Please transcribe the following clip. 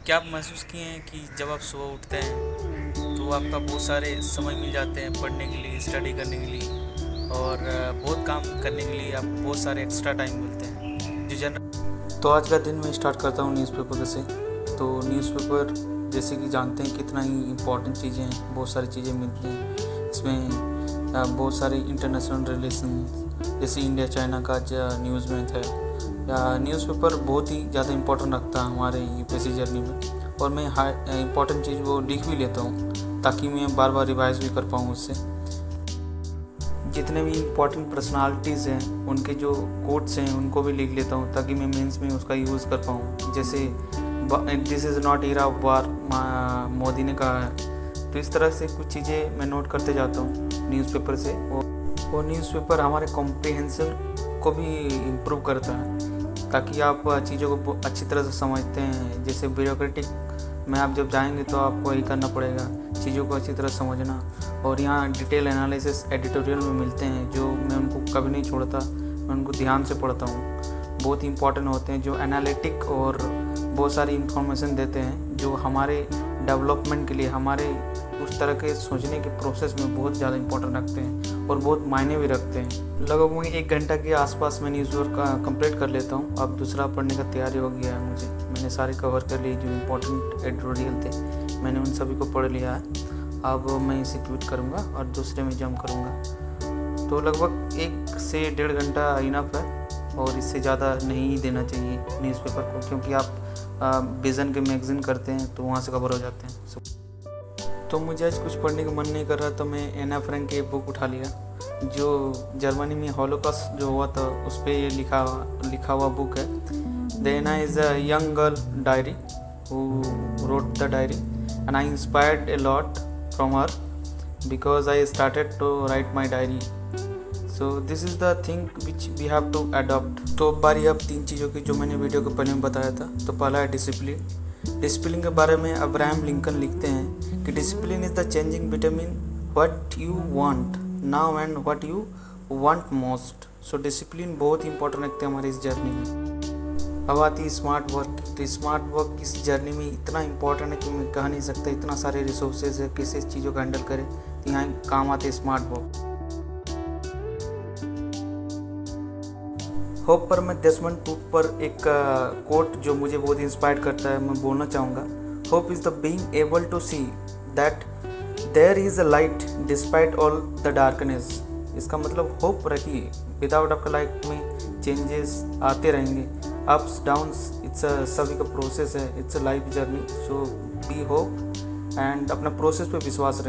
क्या आप महसूस किए हैं कि जब आप सुबह उठते हैं तो आपका बहुत सारे समय मिल जाते हैं पढ़ने के लिए, स्टडी करने के लिए और बहुत काम करने के लिए आपको बहुत सारे एक्स्ट्रा टाइम मिलते हैं जो जन। तो आज का दिन मैं स्टार्ट करता हूँ न्यूज़पेपर से। तो न्यूज़पेपर जैसे कि जानते हैं कितना ही इम्पोर्टेंट चीज़ें हैं, बहुत सारी चीज़ें मिलती हैं इसमें। बहुत सारे इंटरनेशनल रिलेशन जैसे इंडिया चाइना का न्यूज़ में था, या न्यूज़पेपर बहुत ही ज़्यादा इम्पोर्टेंट रखता है हमारे यूपीएससी जर्नी में। और मैं इम्पोर्टेंट चीज़ वो लिख भी लेता हूँ ताकि मैं बार बार रिवाइज भी कर पाऊँ उससे। जितने भी इम्पोर्टेंट पर्सनालिटीज़ हैं उनके जो कोट्स हैं उनको भी लिख लेता हूँ ताकि मैं मेंस में उसका यूज़ कर पाऊँ। जैसे this is not era of war, Modi ने कहा है। तो इस तरह से कुछ चीज़ें मैं नोट करते जाता हूँ न्यूज़पेपर से। और न्यूज़पेपर हमारे कॉम्प्रिहेंशन को भी इम्प्रूव करता है ताकि आप चीज़ों को अच्छी तरह से समझते हैं। जैसे ब्यूरोक्रेटिक में आप जब जाएंगे तो आपको यही करना पड़ेगा, चीज़ों को अच्छी तरह समझना। और यहाँ डिटेल एनालिसिस एडिटोरियल में मिलते हैं जो मैं उनको कभी नहीं छोड़ता, मैं उनको ध्यान से पढ़ता हूँ। बहुत इंपॉर्टेंट होते हैं जो एनालिटिक और बहुत सारी इंफॉर्मेशन देते हैं जो हमारे डेवलपमेंट के लिए, हमारे उस तरह के सोचने के प्रोसेस में बहुत ज़्यादा इंपॉर्टेंट रखते हैं और बहुत मायने भी रखते हैं। लगभग मैं 1 घंटा के आसपास मैं न्यूज़पेपर का कंप्लीट कर लेता हूँ। अब दूसरा पढ़ने का तैयारी हो गया है मुझे। मैंने सारे कवर कर लिए जो इम्पोर्टेंट एडिटोरियल थे, मैंने उन सभी को पढ़ लिया है। अब मैं इसे ट्वीट करूँगा और दूसरे में जंप करूँगा। तो लगभग 1 से 1.5 घंटा इनफ है और इससे ज़्यादा नहीं देना चाहिए न्यूज़पेपर को, क्योंकि आप विज़न के मैगज़ीन करते हैं तो वहाँ से कवर हो जाते हैं। तो मुझे आज कुछ पढ़ने का मन नहीं कर रहा तो मैं एना फ्रैंक की बुक उठा लिया, जो जर्मनी में हॉलोकॉस्ट जो हुआ था उस पर ये लिखा हुआ बुक है। The Anna is a young girl diary who wrote the diary and I inspired a lot from her because I started to write my diary. So this is the thing which we have to adopt. तो बारी अब 3 चीज़ों की जो मैंने video के पहले में बताया था। तो पहला है डिसिप्लिन। डिसिप्लिन के बारे में अब्राहम लिंकन लिखते हैं कि discipline is the changing between what you want now and what you want most. So discipline बहुत इंपॉर्टेंट रखते हैं हमारी इस जर्नी में। अब आती है स्मार्ट वर्क। तो स्मार्ट वर्क इस जर्नी में इतना इम्पोर्टेंट है कि मैं कह नहीं सकता। इतना सारे रिसोर्सेज है, कैसे चीज़ों को हैंडल करें, तो यहाँ काम आते हैं स्मार्ट वर्क। होप पर मैं डेसमंड टूट पर एक कोट जो मुझे बहुत इंस्पायर करता है मैं बोलना चाहूँगा। Hope is the being able to see that there is a light despite all the darkness. इसका मतलब होप रखिए, विदाउट आपका लाइफ में चेंजेस आते रहेंगे, अप्स डाउन्स, इट्स सभी का प्रोसेस है, it's a life journey. So be hope and अपना प्रोसेस पे विश्वास रखें।